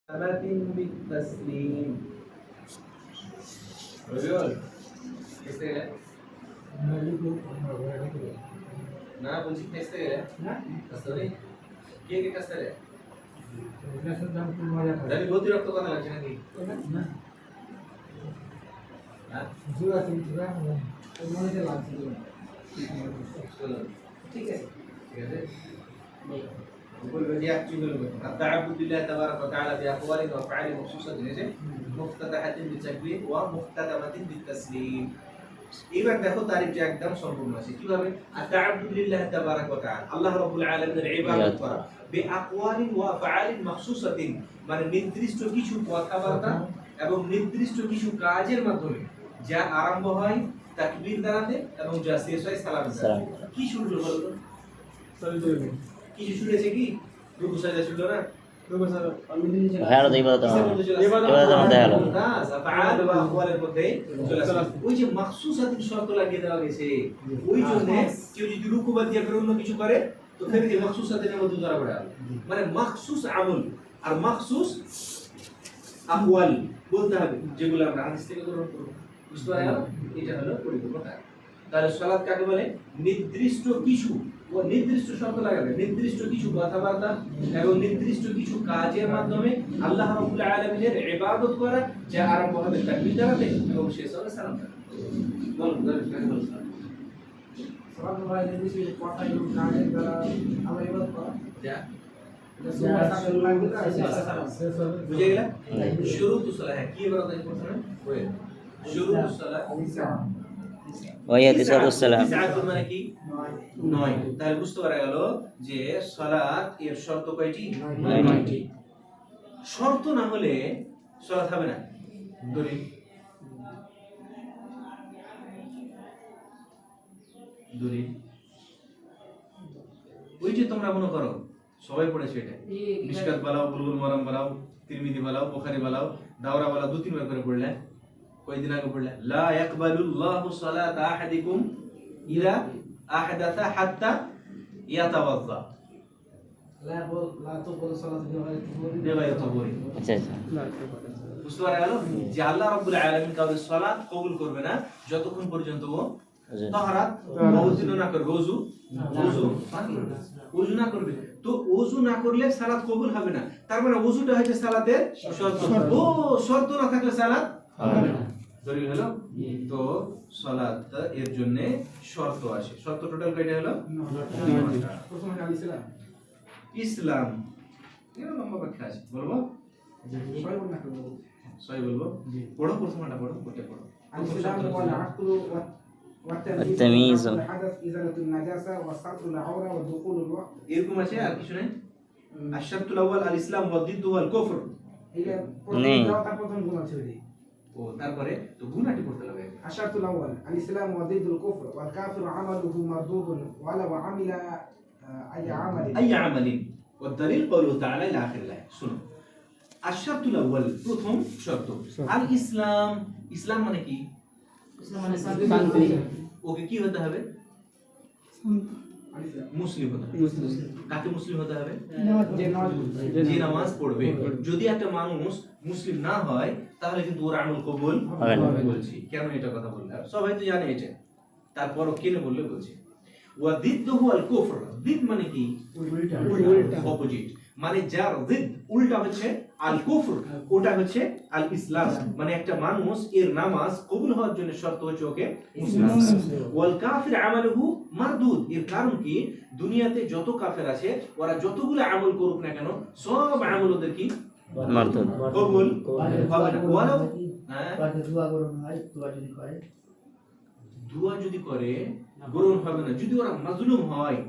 بالتسليم. রবিউল এসে গেলে না বলছি এসে গেলে না সরি কে কে কাছে রে জানি বহুত রক্ত কথা লাগছে নাকি না হ্যাঁ জুরা তিনটা মনে যে লাগছে ঠিক আছে ঠিক আছে نقول بدي احكي التعبد لله تبارك وتعالى باقوال وافعال مخصوصه مفتتحه بالتكبير ومختتمه بالتسليم. এবার দেখো তারিফটা একদম সম্পূর্ণ আছে কিভাবে আতা'আব্দুু লিল্লাহি তাবারাক ওয়া তাআলা আল্লাহ রাব্বুল আলামিনের ইবাদত করা বিআকওয়ালিন ওয়া আফআলিন মাখসুসাতিন মানে নির্দিষ্ট কিছু কথাবার্তা এবং নির্দিষ্ট কিছু কাজের মাধ্যমে যা আরম্ভ হয় তাকবীর দ্বারাতে এবং যা শেষ হয় সালাম দ্বারা কি শুরু হলো বলো তো কিছু শুরু হয়েছে কি রুকু সাজদা শুরু না রুকু সাজদা ভালো ইবাদত ইবাদতের মধ্যে হলো মুমতাজ আফআল ওয়া আকওয়ালের মধ্যে চলে আসে ওই যে মাখসুসাতিন শর্ত লাগিয়ে দেওয়া গেছে ওই জন্য কেউ যদি রুকু বাদ দিয়ে অন্য কিছু করে তো ফের এই মাখসুসাতিনের মধ্যে ধরা পড়ে মানে মাখসুস আমল আর মাখসুস আকওয়াল বলতে হবে যেগুলো আমরা হাদিস থেকে গ্রহণ করব বুঝতে পারলেন এটা হলো পরিপূর্ণতা তাহলে সালাত কাকে বলে নির্দিষ্ট কিছু ও নির্দিষ্ট শর্ত লাগাবে নির্দিষ্ট কিছু কথাবার্তা এবং নির্দিষ্ট কিছু কাজের মাধ্যমে আল্লাহ রাব্বুল আলামিনের ইবাদত করা যা আরম্ভ হবে তাকবীর দ্বারাতে এবং শেষ হবে সালাম দ্বারা বলুন সালাত হয় নির্দিষ্ট কথা এবং কাজের দ্বারা আমরা ইবাদত করা যা বুঝে গেল শুরুতুস সালাহ কি ইবাদত আছে প্রথমে ওই শুরুতুস সালাহ ওয়াইয়াতিসালাম মানে কি 9 তাহলে বুঝতে পারা গেল যে সালাত এর শর্ত কয়টি 9টি শর্ত না হলে সালাত হবে না দলিল ওই যে তোমরা মনে করো সবাই পড়েছে এটা মিশকাত বালাও বুলবুল মারাম বালাও তিরমিজি বালাও বুখারী বালাও দাওরা বালাও দু তিনবার করে পড়লে কয়দিন আগে পড়লে লা ইয়াকবালুল্লাহু সালাতা আহাদিকুম ইলা আহদাথা হাত্তা ইয়াতাওয়াজ্জা লা তো বল সালাত বিগাইরি তাহুরি আচ্ছা আচ্ছা বুঝতে পারা গেল যে আল্লাহ রাব্বুল আলামিন কাউকে সালাত কবুল করবে না যতক্ষণ পর্যন্ত ও তাহারাত ওযু না করবে ওযু না করবে তো ওযু না করলে সালাত কবুল হবে না তার মানে ওযুটা হচ্ছে সালাতের শর্ত ও শর্ত না থাকলে সালাত হবে না দলিল হলো তো সালাত এর জন্য শর্ত আছে শর্ত টোটাল কয়টা হলো 9টা প্রথম ইসলাম ইসলাম এর লম্বা ব্যাখ্যা আছে বলবো সবাই বলবো পড়ো প্রথমটা পড়ো কোটে পড়ো الإسلام هو العقل والتمييز الحدث إزالة النجاسة وستر العورة ودخول الوقت এরকম আছে আর কিছু নেই আশ-শারতুল আউয়াল আল ইসলাম ওয়া যিদ্দু আল কুফর এটা প্রথম গুণ আছে ওই ও তারপরে তো গুণাটি পড়তে হবে الشرط الأول الإسلام وضد الكفر والكافر عمله مردود ولو عمل أي عمل والدليل قوله تعالى إلى آخر الآية শুনো আশ-শারতুল আউয়াল প্রথম শর্ত আল ইসলাম ইসলাম মানে কি ইসলাম মানে শান্তি ওকে কি হতে হবে মুসলিম হতে হবে কাকে মুসলিম হতে হবে যে নামাজ পড়বে যদি একটা মানুষ মুসলিম না হয় তাহলে কিন্তু ওর আমল কবুল হবে না বলছি কেন এটা কথা বললাম সবাই তো জানে এটা তারপরও কেন বললে বলছি ওয়া যিদ্দুহু আল কুফর যিদ মানে কি উল্টা অপোজিট মানে যার যিদ উল্টা হচ্ছে আল কুফর ওটা হচ্ছে আল ইসলাম মানে একটা মানুষ এর নামাজ কবুল হওয়ার জন্য শর্ত হচ্ছে ওকে মুসলিম ওয়াল কাফির আমালুহু মারদুদ এর কারণ কি দুনিয়াতে যত কাফের আছে ওরা যতগুলো আমল করুক না কেন সব আমল ওদের কি মারদুদ কবুল হবে না ওয়ালা দুয়া যদি করে গ্রহণ হবে না যদি ওরা মাজলুম হয়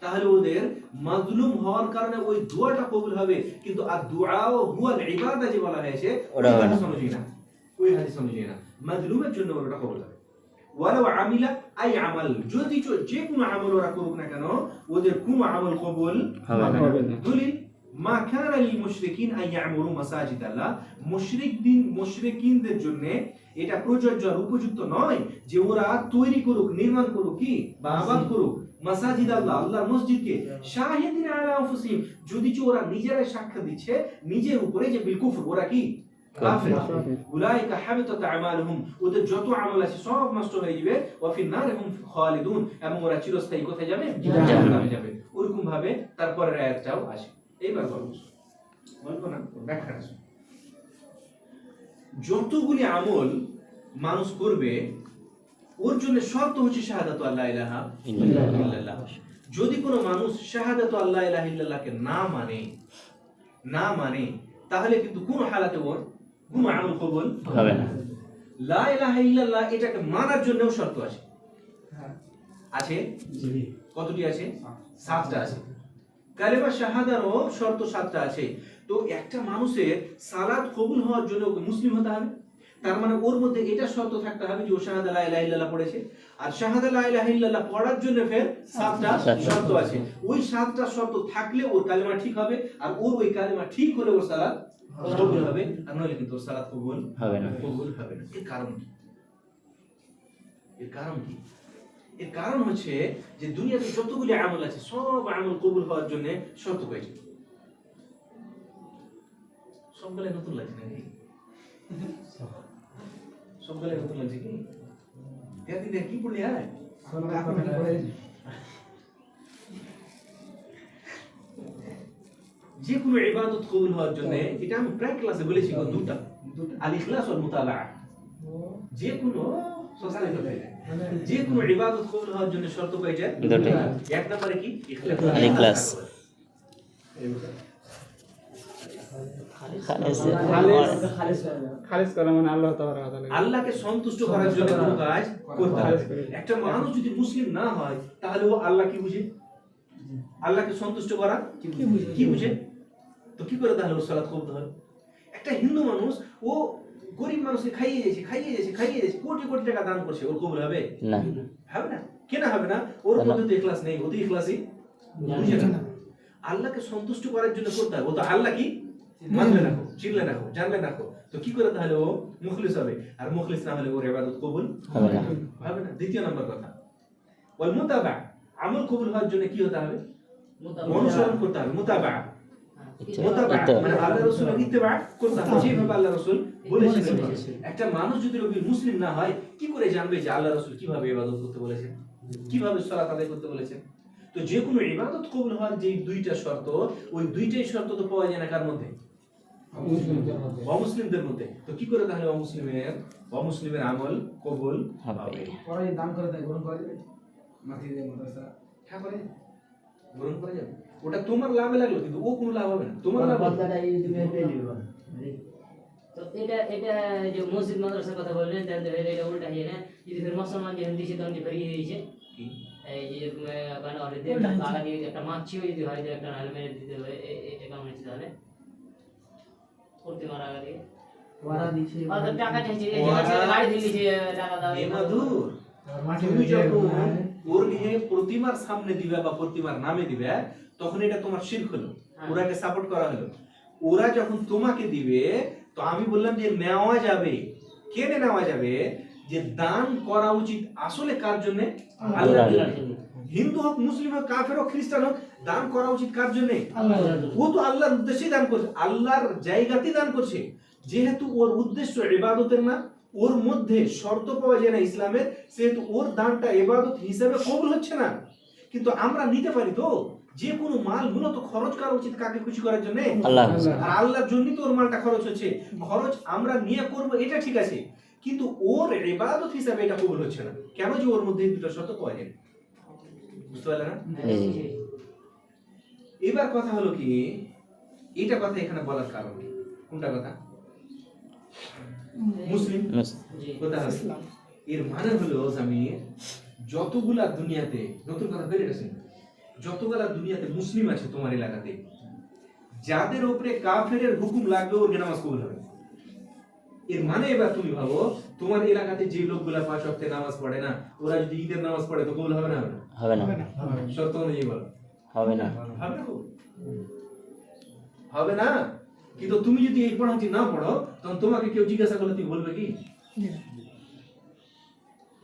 তাহলে ওদের মাজলুম হওয়ার কারণে ওই দোয়াটা কবুল হবে কিন্তু আর দুআও হুয়া আল ইবাদা যে বলা হয়েছে ওটা সমঝি না ওই হাদিস সমঝি না মাজলুমের জন্য ওটা কবুল হবে ওয়ালাউ আমিলা আই আমাল যদি যে কোনো আমল ওরা করুক না কেন ওদের কোনো আমল কবুল হবে না দলিল মা কানা লিল মুশরিকিন আন ইয়ামুরু মাসাজিদ আল্লাহ মুশরিকিনদের জন্য এটা প্রযোজ্য আর উপযুক্ত নয় যে ওরা তৈরি করুক নির্মাণ করুক কি বা আবাদ করুক মাসাজিদ আল্লাহ, আল্লাহর মসজিদকে, শাহিদিন আলা আনফুসিহিম, যদি ওরা নিজেরাই সাক্ষ্য দিচ্ছে নিজের উপরে যে বিল কুফর, ওরা কি কাফের, উলাইকা হাবিতাত আমালুহুম, ওদের যত আমল আছে সব নষ্ট হয়ে যাবে, ওয়া ফিন নার হুম খালিদুন, এবং ওরা চিরস্থায়ী কোথায় যাবে? জাহান্নামে যাবে। ওরকম ভাবে তারপরের আয়াতটাও আসে। এইবার বলবো না ব্যাখ্যা আছে। যতগুলি আমল মানুষ করবে ওর জন্য শর্ত হচ্ছে শাহাদাতু আল্লা ইলাহা ইল্লাল্লাহ। যদি কোনো মানুষ শাহাদাতু আল্লা ইলাহা ইল্লাল্লাহকে না মানে তাহলে কিন্তু কোন হালাতে ওর কোন আমল কবুল হবে না। লা ইলাহা ইল্লাল্লাহ এটাকে মানার জন্যও শর্ত আছে। আছে কতটি আছে? 7টা আছে। কালেমা শাহাদারও শর্ত 7টা আছে। তো একটা মানুষের সালাত কবুল হওয়ার জন্য ওকে মুসলিম হতে হবে, তার মানে ওর মধ্যে এটা শর্ত থাকতে হবে যে ও শাহাদা লা ইলাহা ইল্লাল্লাহ পড়েছে। আর শাহাদা লা ইলাহা ইল্লাল্লাহ পড়ার জন্য ফের 7টা শর্ত আছে। ওই 7টা শর্ত থাকলে ওর কালেমা ঠিক হবে, আর ওর ওই কালেমা ঠিক হলে ওর সালাত কবুল হবে, আর নইলে কিন্তু ওর সালাত কবুল হবে না। এর কারণ কি? এর কারণ হচ্ছে যে দুনিয়াতে যতগুলি আমল আছে সব আমল কবুল হওয়ার জন্য শর্ত হয়েছে। সবগুলো নতুন লাগছে নাকি? সবগুলো নতুন লাগছে কি? দিন কি পড়লি? যে কোনো ইবাদত কবুল হওয়ার জন্য, এটা আমি প্রায় ক্লাসে বলেছি, দুটা, আল ইখলাস ওয়াল মুতাবাআ। যে কোনো ইবাদত কবুল হওয়ার জন্য শর্ত কয়টা? দুটো। এক নম্বরে কি? ইখলাস। খালিস করা মানে আল্লাহ তাআলা আল্লাহকে সন্তুষ্ট করার জন্য কোনো কাজ করতে হবে। একটা মানুষ যদি মুসলিম না হয় তাহলে ও আল্লাহ কি বুঝে? আল্লাহকে সন্তুষ্ট করা কি বুঝে? তো কি করে তাহলে ওর সালাত কবুল হবে? একটা হিন্দু মানুষ ও গরিব মানুষকে খাইয়ে যাচ্ছে, কোটি কোটি টাকা দান করছে, ওর কবুল হবে না? হবে না। কেন হবে না? ওর মধ্যে তো ইখলাস নেই, ও তো ইখলাসই বুঝে না। আল্লাহকে সন্তুষ্ট করার জন্য করতে হবে। ও তো আল্লাহ কি মানলে রাখো, চিনলে রাখো, জানলে রাখো। তো কি করে তাহলে ও মুখলিস হবে? আর মুখলিস না হলে ওর ইবাদত কবুল হবে না। দ্বিতীয় নম্বর কথা, ওয়াল মুতাবা, আমল কবুল হওয়ার জন্য কি হতে হবে? অনুসরণ করতে হবে। মুতাবা মানে আল্লাহর রাসূলের ইত্তেবা করতে হবে, যেভাবে আল্লাহর রাসূল বলেছেন। একটা মানুষ যদি রবির মুসলিম না হয় কি করে জানবে যে আল্লাহর রাসূল কিভাবে ইবাদত করতে বলেছেন, কিভাবে সালাত আদায় করতে বলেছেন? তো যে কোনো ইবাদত কবুল হওয়ার যে দুইটা শর্ত, ওই দুইটাই শর্ত তো পাওয়া যায় না কার মধ্যে? অমুসলিমদের মধ্যে। তো কি করে তাহলে অমুসলিমের আমল কবুল হবে? পরে দান করে দেয়, গ্রহণ করে দেবে, মাটি দিয়ে মাদ্রাসা হ্যাঁ করে গ্রহণ করা যাবে। ওটা তোমার লাভে লাগলো, কিন্তু ও কোনো লাভ হবে না, তোমার লাভ হবে। তো এটা যে মসজিদ মাদ্রাসার কথা বললেন, তাহলে এটা উল্টা হয়ে না, যদি ফের মুসলমান যে দিয়েছে তখন যে ফেরিয়ে দিয়েছে, এই যে কারণ অনেকে তারা দিয়ে একটা মাছিও যদি হয় যে একটা নাল মেরে দিতে হবে, এটা কেমন হচ্ছে তাহলে? করতে মারা গেলে ওরা দিছে টাকা চাইছে, এই যে গাড়ি দিয়েছে টাকা দাও, এ মাদুর তুমি যখন ওর নিয়ে প্রতিমার সামনে দিবে বা প্রতিমার নামে দিবে, তখন এটা তোমার শিরক হলো, ওরাকে সাপোর্ট করা হলো। ওরা যখন তোমাকে দিবে, তো আমি বললাম যে নেওয়া যাবে। কেন নেওয়া যাবে? যে দান করা উচিত আসলে কার জন্য? আল্লাহর জন্য। হিন্দু হোক, মুসলিম হোক, কাফের হোক, খ্রিস্টান হোক, দান করা উচিত কার জন্য? ও তো আল্লাহর উদ্দেশ্যে দান করছে, আল্লাহর জায়গাতেই দান করছে। যেহেতু ওর উদ্দেশ্য ইবাদতের না, ওর মধ্যে শর্ত পাওয়া যায় না ইসলামের, সেহেতু ওর দানটা ইবাদত হিসেবে কবুল হচ্ছে না। কিন্তু আমরা নিতে পারি তো, যে কোনো মাল মূলত খরচ করা উচিত কাকে খুশি করার জন্য? আল্লাহ। আর আল্লাহর জন্যই তো ওর মালটা খরচ হচ্ছে। খরচ আমরা নিয়ে করব এটা ঠিক আছে, কিন্তু ওর ইবাদত হিসেবে এটা কবুল হচ্ছে না। কেন? যে ওর মধ্যে দুটো শর্ত পাওয়া যায়। বুঝতে পারলে না? এবার কথা হলো কি, এটা কথা এখানে বলার কারণ কি? কোনটা কথা? মুসলিম কথা হলো। এর মানে হলো জামির, যতগুলা দুনিয়াতে, নতুন কথা বের হয়েছে, যতগুলা দুনিয়াতে মুসলিম আছে তোমার এলাকাতে, যাদের উপরে কাফেরের হুকুম লাগবে ওর নামাজ কবুল হবে। এর মানে এবার তুমি ভাবো, তোমার এলাকাতে যে লোকগুলা 5 ওয়াক্তে নামাজ পড়ে না, ওরা যদি ঈদের নামাজ পড়ে তো কবুল হবে না? হবে না। শর্ত অনুযায়ী বলো। হবে না। হবে না। কিন্তু তুমি যদি এই পড়াটি না পড়ো, তখন তোমাকে কেউ জিজ্ঞাসা করলে তুমি বলবে কি?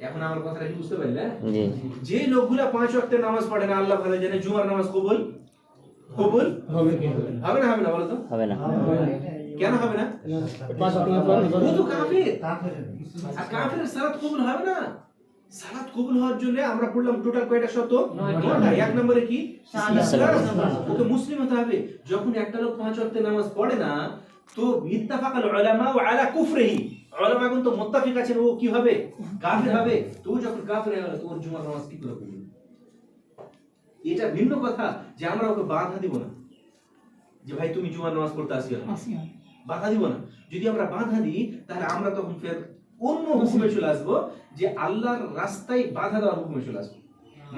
এখন আমার কথাটা কি বুঝতে পারলে? জি যে লোকগুলা 5 ওয়াক্তের নামাজ পড়ে না, আল্লাহ ভালো জানে জুমার নামাজ কবুল কবুল হবে কি হবে? হবে না? হবে না বলো তো? হবে না। কেন হবে না? ও তো কাফির। আর কাফিরের সালাত কবুল হবে না। সালাত কবুল হওয়ার জন্য আমরা পড়লাম টোটাল কয়টা শর্ত? 9টা। এক নম্বরে কি? ওকে মুসলিম হতে হবে। যখন একটা লোক 5 ওয়াক্তের নামাজ পড়ে না, তো ইত্তাফাকাল উলামা আলা কুফরিহি, উলামাগণ তো মুত্তাফিক আছেন ও কি হবে? কাফির হবে। তো ও যখন কাফির হয়ে গেল, তো ওর জুমার নামাজ কি করে পড়বে? এটা ভিন্ন কথা যে আমরা ওকে বাধা দিব না, যে ভাই তুমি জুমার নামাজ পড়তে আসিও না, বাধা দিব না। যদি আমরা বাধা দিই, তাহলে আমরা তখন ফের অন্য হুকুমে চলে আসবো, যে আল্লাহর রাস্তায় বাধা দেওয়ার হুকুমে চলে আসবো,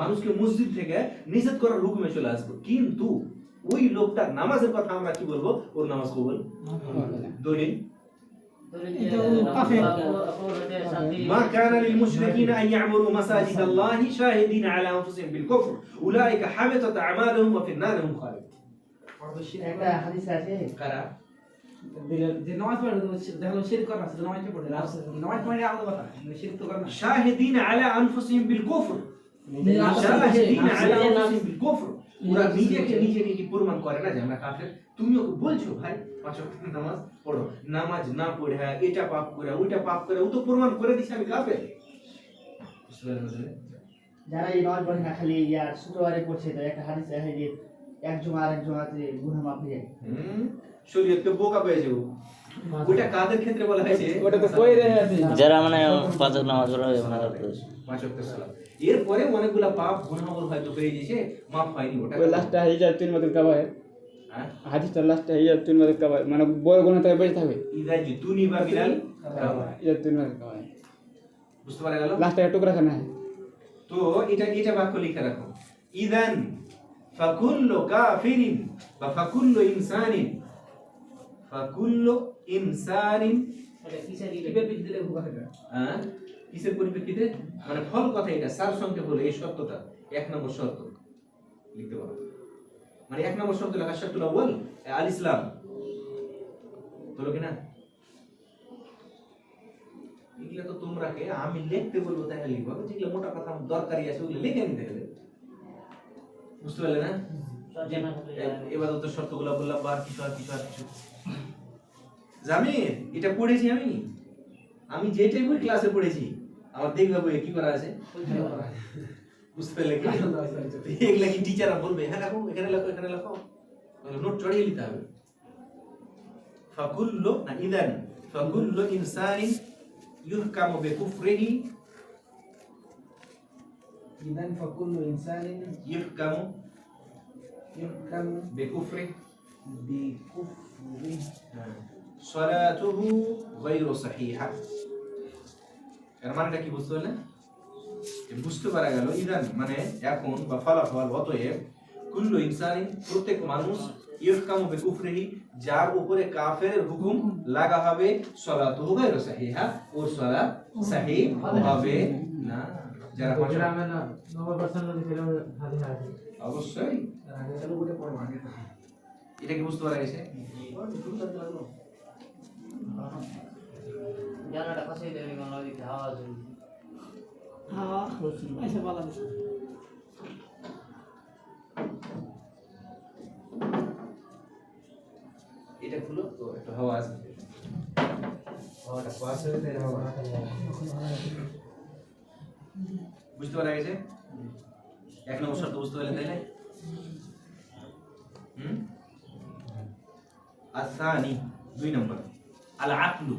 মানুষকে মসজিদ থেকে নিষেধ করার হুকুমে চলে আসবো। কিন্তু ওই লোকটার নামাজের কথা আমরা কি বলবো? ওর নামাজ কবুল। দলিল ما كان للمشركين أن يعمروا مساجد الله شاهدين على أنفسهم بالكفر أولئك حبطت أعمالهم وفي النار هم خالدون একটা হাদিস আছে কারা যে নামাজ পড়ে দেখো শিরক করা আছে, নামাজ পড়ে নামাজ পড়ে আলাদা কথা, শিরক তো করে না। شاهدين على أنفسهم بالكفر شاهدين على أنفسهم بالكفر ওরা নিজেকে নিজেকে কি প্রমাণ করে না যে আমরা কাফের? তুমি ওকে বলছো ভাই 5 ওয়াক্ত নামাজ পড়ো, নামাজ না পড়ে হ্যাঁ এটা পাপ করে ওইটা পাপ করে, ও তো প্রমাণ করে দিছে আমি কাফের। বুঝতে পারলে? যারা এই নামাজ পড়ে না খালি ইয়ার শুক্রবারে পড়ছে, তো একটা হাদিস আছে যে এক জুমা আরেক জুমাতে গুনাহ মাফ হয়ে যায়। শরীয়তকে বোকা পেয়েছে ও। ওটা কাদের ক্ষেত্রে বলা হয়েছে? ওটা তো কই রে আছে যারা মানে 5 ওয়াক্ত নামাজ পড়ে না করতে। 5 ওয়াক্তের সালাত। এরপরে অনেকগুলা পাপ গুনাহ হয়তো হয়ে গেছে, মাফ হয়নি। ওটা ওই লাস্টে হাদিসটা তিন মতের কাবায়, হ্যাঁ হাদিসটা লাস্টে হাদিসটা তিন মতের কাবায়, মানে বড় গুনাহ থেকে বেঁচে থাকবে। ইদা জিতুনি বা বিলাল কাবায়। এটা তিন মতের কাবায়, বুঝতে পারা গেল? লাস্টে একটা টুকরা খানা হয়। তো এটা বাক্য লিখে রাখো। ইদান ফাকুল্লু কাফিরিন বা ফাকুল্লু ইনসানিন, ফাকুল্লু ইনসানিন কিভাবে পিছ দিলে হুকা হবে? হ্যাঁ কিসের পরিপ্রেক্ষিতে? মানে ফল কথা, এটা সার সংক্ষেপ হলো এই শর্তটা 1 নম্বর শর্ত লিখতে পারো। মানে 1 নম্বর শর্ত লেখা শর্তুল আউয়াল আল ইসলাম, বলো কি না? এগুলা তো তোমরাকে আমি লিখতে বলবো তাহলে লিখবো, যেগুলো মোটা কথা দরকারি আছে ওগুলো লিখে নিতে হবে। বুঝতে পারলে না? এবার তো শর্তগুলো বললাম, বার কিছু আর কিছু আর কিছু। জামির এটা পড়েছি আমি যেটাই বই ক্লাসে পড়েছি, আমার দেখবে বইয়ে কি করা আছে। বুঝতে পারলে কি? এগুলা কি টিচাররা বলবে হ্যাঁ লেখো, এখানে লেখো, এখানে লেখো, নোট চড়িয়ে নিতে হবে। ফাকুল্লু না ইদান ফাকুল্লু ইনসানিন ইহকামু বিকুফরিহি, ইদান ফাকুল্লু ইনসানিন ইহকামু ইহকামু বিকুফরিহি বিকুফরি সালাতুহু গায়রু সাহিহা। এর মানেটা কি বুঝতে পারলে? বুঝতে পারা গেল ইদান মানে এখন বা ফলাফল, অতএব কুল্লু ইনসানিন প্রত্যেক মানুষ, ইহকামু বিকুফরিহি যার উপরে কাফেরের হুকুম লাগা হবে, সালাতুহু গায়রু সাহিহা ওর সালাত সহিহ হবে না। যারা অবশ্যই এটা কি বুঝতে পারা গেছে? জানাটা কাছে দেবে বাংলা দিতে হাওয়া আছে। আচ্ছা বলা আছে। এটা খুলো তো একটু হাওয়া আসবে, হাওয়াটা পাস হয়ে যায় হাওয়া। বুঝতে পারা গেছে? 1 নম্বর শর্ত বুঝতে পারলেন তাইলে? আসানি 2 নম্বর আল আকলু।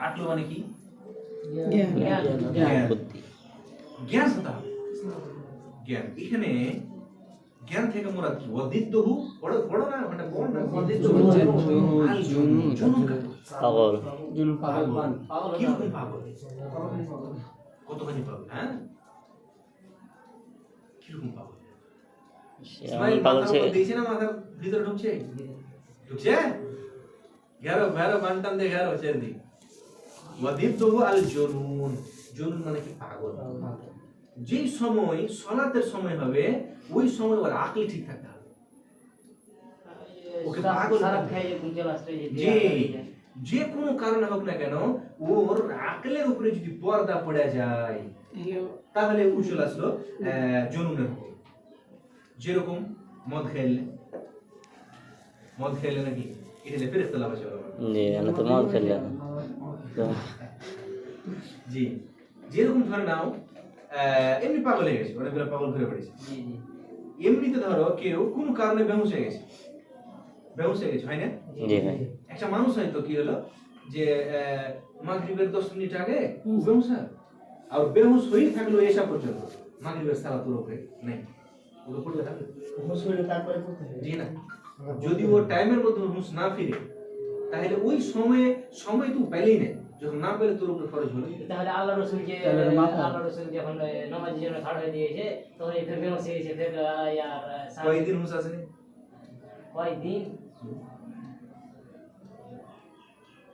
আকলু মানে কি? জ্ঞান। বুদ্ধি। জ্ঞান হতে হবে, জ্ঞান। এখানে জ্ঞান থেকে মুরাদ কি? ওয়াদিদ্দহু পড়ো না, ওটা পড় না। ওয়াদিদ্দহু আল জুনুন, জুনুন পাগল। জুনুন পাগল। কি রকম পাগল? কতখানি পাগল? হ্যাঁ কি রকম পাগল? ইসমাইল পাগল মাথার উপর দিয়েছে না, মাথার ভিতরে ঢুকছে? ঢুকছে? ঘেরো ঘেরো বানটান দিয়ে ঘেরো চেন্দি। ওয়াদিদ্দহু আল জুনুন, জুনুন মানে কি? পাগল। যেই সময় সালাতের সময় হবে ওই সময় ওর আকল ঠিক থাকতে হবে। ওকে পাগল সারা খাই যে কুঞ্জল আসছে যে জি যে কোনো কারণে হোক না কেন ওর আকলের উপরে যদি পর্দা পড়ে যায় তাহলে ও চলে আসলো জনুনের হুকুম। যেরকম মদ খেলে নাকি এটা ফেরেশতা লাভ আছে জি আমি তো মদ খেললাম জি। যেরকম ধরে নাও এমনি পাগল হয়ে গেছে, অনেকগুলো পাগল ঘুরে পড়েছে। জি জি এমনিতে ধরো কেউ কোনো কারণে বেহুশ হয়ে গেছে, হয় না? জি ভাই একটা মানুষ হয়তো কি হলো যে মাগরিবের 10 মিনিট আগে বেহুশ হয়, আর বেহুশ হয়েই থাকলো এসা পর্যন্ত, মাগরিবের সালাতুর উপরে নেই, ওগুলো পড়তে থাকবে হুঁশ হইলে তারপরে পড়তে হবে। জি না। যদি ও টাইমের মধ্যে হুঁশ না ফিরে তাহলে ওই সময় তুই পেলেই না, যখন না পেলে তোর উপরে ফরজ হলো। তাহলে আল্লাহ রসুল যে তাহলে মাফ হবে। আল্লাহ রসুল যখন নামাজের জন্য খাড়া হয়ে দিয়েছে তখন এই ফের বেমসে গেছে, ফের ইয়ার কয়েকদিন হুঁশ আসেনি, কয়েকদিন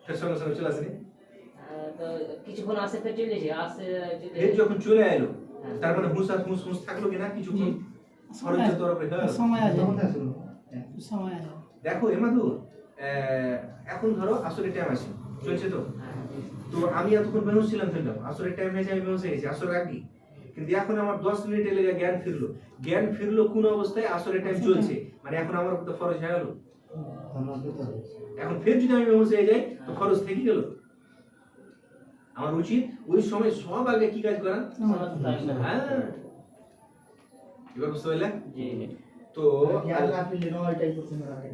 ফের সঙ্গে সঙ্গে চলে আসেনি, তো কিছুক্ষণ আসে ফের চলে এসে আসে ফের যখন চলে এলো তার মানে হুঁশ থাকলো কিনা কিছুক্ষণ ফরজের তোর উপরে হয়ে গেল। সময় আছে হ্যাঁ। সময় আছে দেখো এমাদুর, এখন ধরো আসরের টাইম আছে চলছে তো, তো আমি এতক্ষণ বেহুশ ছিলাম, ফেললাম আসরের টাইম হয়েছে, আমি বেহুশ হয়ে গেছি আসরের আগে, কিন্তু এখন আমার 10 মিনিটে লেগে জ্ঞান ফিরলো কোন অবস্থায়? আসরের টাইম চলছে, মানে এখন আমার তো ফরজ হয়ে গেল। এখন ফের যদি আমি বেহুশ হয়ে যাই তো ফরজ থেকে গেল। আমার উচিত ওই সময় সব আগে কি কাজ করা? হ্যাঁ, এবার বুঝতে পারলে? তো জ্ঞান না ফিরলে নয়টাই করতে হবে।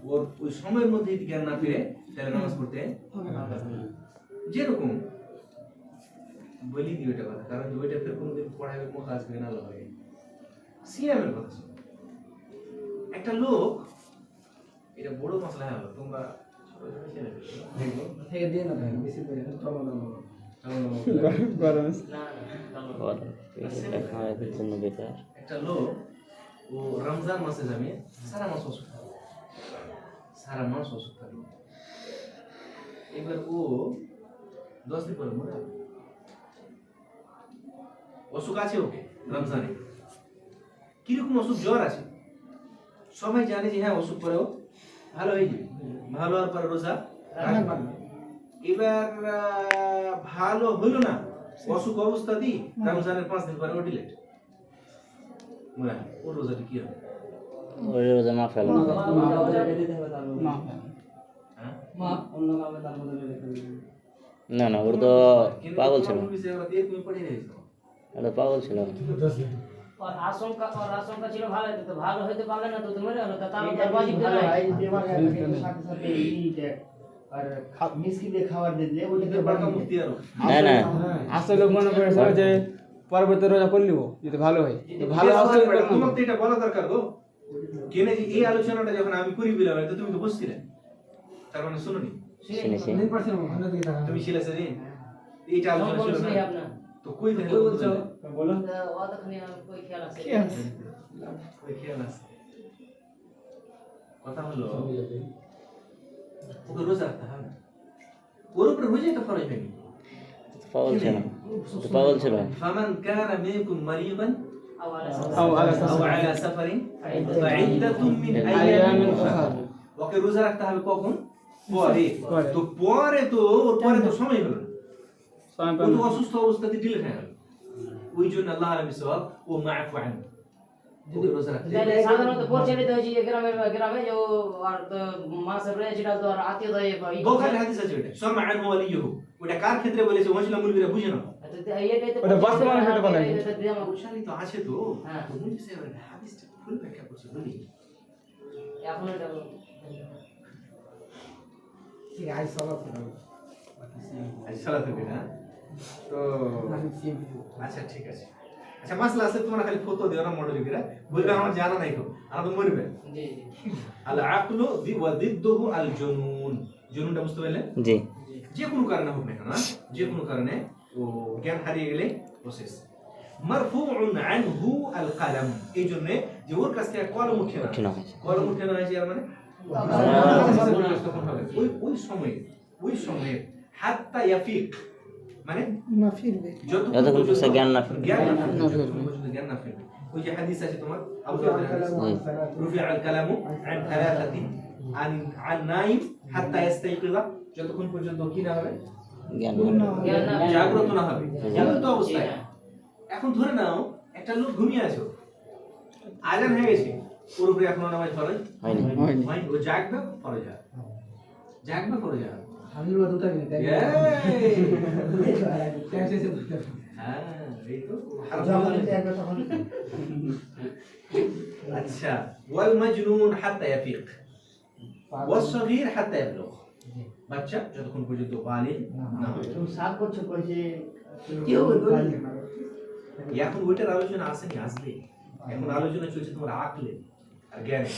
ওর ওই সময়ের মধ্যে যদি জ্ঞান না ফিরে তাহলে নামাজ পড়তে যেরকম বলি দিই ওইটা কথা, কারণ ওইটা ফের কোনোদিন পড়াবে মুখ আসবে না লাগে। সিয়ামের কথা শোনো, একটা লোক, এটা বড় মশলা হলো, তোমরা ছোট ছোট ছেলে দেখো থেকে দিয়ে না ভাই বেশি করে চলো না গরম জন্য বেকার একটা লোক ও রমজান মাসে যাবে, সারা মাস অসুখ থাকলো, এবার ও 10 দিন পরে মরে গেল। অসুখ আছে ওকে রমজানে, কিরকম অসুখ? জ্বর আছে, সবাই জানে যে হ্যাঁ অসুখ পরেও ভালো হয়ে যাবে, ভালো হওয়ার পরে রোজা রাখবে। এবার ভালো হইল না, অসুখ অবস্থা দি রমজানের 5 দিন পরে ও ডিলেট মরে গেল। ওর রোজাটি কি হবে? ওই রোজা মা ফেলো না হ্যাঁ? অন্য কাউকে তার বদলে রেখে দিবে না না ওর তো কিন্তু পাগল ছিল, তোমার বিষয়ে ওরা দিয়ে তুমি পড়ে গেছো। ওটা পাগল ছিল। ওর আশঙ্কা ছিল ভালো হতো, তো ভালো হতে পারলে না তো তোমার হলো তা তার এটা ওয়াজিব তো ভালো নাই। হয়, যদি আমার কাছে থাকে, সাথে সাথে এইটা আর মিষ্টি দিয়ে খাবার দিলে ওইটা এটা বড় মুক্তি আরো। না না আসলে মনে করেছে যে পরবর্তী রোজা করলিব যদি ভালো হয় তো ভালো আসলে তোমাকে তো এটা বলা দরকার গো, কেনে যে এই আলোচনাটা যখন আমি করি বললাম তো তুমি তো বুঝছিলে, তার মানে শুনোনি, শুনেছি 100% ভালো দিকে তাকাও তুমি ছিলে সেদিন এইটা আলোচনা ছিল বলছি না, আপনার তো কই দেখো কই বলছো? বলো ও তখন কই খেয়াল আছে ওই খেয়াল আছে। কথা হলো ওকে রোজা রাখতে হবে না, ওর উপরে রোজাই তো ফরজ হয়নি। পাগল ছিল ফামান কানা মিনকুম মারিদান আও আলা أو على আও আলা সাফারিন ফাইদ্দাতুম মিন আইয়ামিন উখরা। ওকে রোজা রাখতে হবে কখন? পরে। তো পরে তো সময় হলো না, সময় ও পাবেন তো অসুস্থ অবস্থাতে ডিলেট হয়ে গেল, ওই জন্য আল্লাহ আলামিন সওয়াব ও মাআফু আন যদি রোজা রাখতে তাহলে সাধারণত পরিচালিত হয়েছে যে গ্রামে যে আর তো মাসের রয়েছে এটা তো আর আত্মীয় দয়ে বুখারী হাদিস আছে ওটা সমা আন ওয়ালিয়ুহু, ওটা কার ক্ষেত্রে বলেছে? ওয়াজলা মুলবিরা বুঝে না, ওটা বর্তমানে সেটা বলা হয়। বুশারি তো আছে তো, হ্যাঁ। তো বুঝে সে হাদিসটা ফুল ব্যাখ্যা করছে বলি। এখন এটা ঠিক আছে চলো আজ সালাত হবে না, তো আচ্ছা ঠিক আছে। আচ্ছা মাসলা আছে, তোমরা খালি ফটো দিও না মডেলিকেরা, বলবে আমার জানা নাই তো, আমরা তো মরবে। জি জি আল আকলু ওয়া দিদ্দুহু আল জুনুন, জুনুনটা বুঝতে পারলে? জি যে কোনো কারণে হোক না কেন, যে কোনো কারণে ও জ্ঞান হারিয়ে গেলে প্রসেস মারফুউন আনহু আল কালাম, এই জন্য যে ওর কাছ থেকে কলম উঠে না, উঠে না হয়েছে। কলম উঠে না হয়েছে, আর মানে তখন হবে ওই সময়ে হাত্তা ইয়াফিক, মানে না ফিরবে যতক্ষণ পর্যন্ত জ্ঞান না ফিরবে। জ্ঞান না ফিরবে। ওই যে হাদিস আছে তোমার আবু দাউদের হাদিস, রুফিআ আল কালামু আন থালাথাতি, আন নাইম হাত্তা ইস্তাইকিযা, যতক্ষণ পর্যন্ত কি না হবে, জ্ঞান জ্ঞান না জাগ্রত না হবে, জাগ্রত জি অবস্থায়। না। এখন ধরে নাও একটা লোক ঘুমিয়ে আছে, আজান হয়ে গেছে, ওর উপরে এখনো নামাজ ফরজ হয়নি। হয়নি, ও জাগবে ফরজ হবে, জাগবে ফরজ হবে। হামদুলিল্লাহ দুটা মিনিট এই! হ্যাঁ, এই তো যখন দেখবে তখন আচ্ছা, ওয়াল মাজনুন হাত্তা ইয়াফিক ওয়াস সগীর হাত্তা ইয়াবলুগ, বাচ্চা যতক্ষণ পর্যন্ত বালিগ না হয়। তুমি 7 বছর কইছে কেউ এখন ওইটার আলোচনা আসেনি, আসবে। এখন আলোচনা চলছে তোমার আকলে আর জ্ঞানে।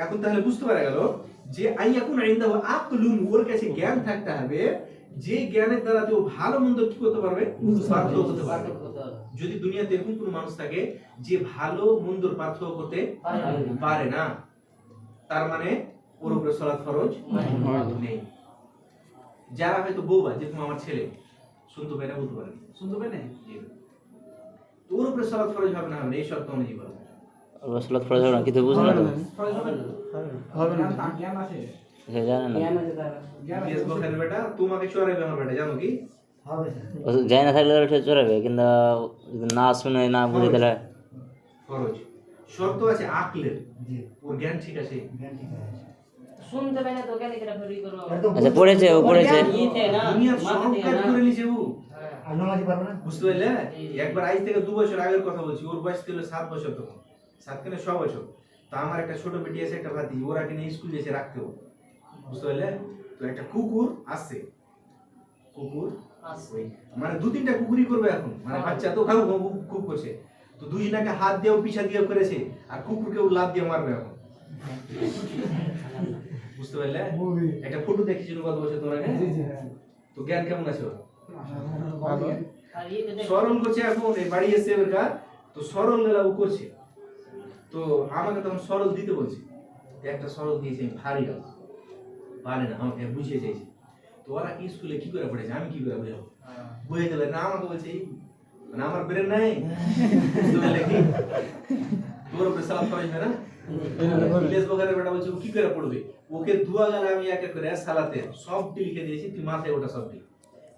এখন তাহলে বুঝতে পারা গেল যে আইয়াকুন ইনদাহু আকলুন, ওর কাছে জ্ঞান থাকতে হবে, যে জ্ঞানের দ্বারা ও ভালো মন্দ কি করতে পারবে, পার্থক্য করতে পারবে। যদি দুনিয়াতে এরকম কোনো মানুষ থাকে যে ভালো মন্দর পার্থক্য করতে পারে না, তার মানে ওর উপরে সালাত ফরজ নেই। যারা হয়তো বউবা, যেরকম আমার ছেলে শুনতে পায় না, বলতে পারে না, শুনতে পাই না তো ওর উপরে সালাত ফরজ হবে না, হবে না, এই শর্ত অনুযায়ী বলবো। আল্লাহ সালাত ফরজ হবে না, কিন্তু বুঝে না তো, ফরজ হবে না হবে না। জ্ঞান আছে সে জানে না। জ্ঞান ইতিহাস বখারি বেটা তোমাকে চড়াইবে আমার বেটা, জানো কি? হবে ও যায় না থাকলে ওটা চড়াবে, কিন্তু যদি না শুনে না বুঝে তাহলে ফরজ শর্ত আছে আকলের, ওর জ্ঞান ঠিক আছে। শুনতে পাই না তো কেন কেটে ফেরি করবো? আচ্ছা পড়েছে, ও পড়েছে, ইতে না দুনিয়ার মাথা সব থেকে কাজ না। করে নিছে ও, হ্যাঁ। আর নামাজি পারবে না বুঝতে পারলে? একবার আজ থেকে 2 বছর আগের কথা বলছি, ওর বয়স ছিল 7 বছর, তখন 7 কেন 6 বছর। তো আমার একটা ছোট বেটি আছে, একটা ভাতি, ওরা কিনে স্কুল যেছে রাখতেও, বুঝতে পারলে? তো একটা কুকুর আসছে, কুকুর ওই মানে 2-3টা কুকুরই করবে এখন, মানে বাচ্চা তো খাও খুব করছে, তো দুজনাকে হাত দিয়েও পিছা দিয়ে করেছে, আর কুকুরকেও লাত দিয়ে মারবে এখন, বুঝতে পারলে? একটা ফটো দেখেছিল গত বছর তোমরা, তো জ্ঞান কেমন আছে ওর? আর ইতে দেখ সরল করছে, এখন এই বাড়ি এসে ওর কাজ, তো সরল ও করছে, তো আমাকে তখন সরল দিতে বলছে, তো একটা সরল দিয়েছে, আমি ভারী না, পারে না, আমাকে বুঝিয়ে চাইছে। তো ওরা কি স্কুলে কি করে পড়েছে, আমি কি করে বুঝাবো, বুঝে দিলে না, আমাকে বলছে এই মানে আমার ব্রেন নাই, বুঝতে পারলে কি? তোর উপরে সালাত ফরজ না, ইলিয়াস বখারের বেটা বলছে ও কি করে পড়বে, ওকে দুয়া গেলে আমি এক এক করে সালাতে সবটি লিখে দিয়েছি, তুই মাথায় ওটা সবটি,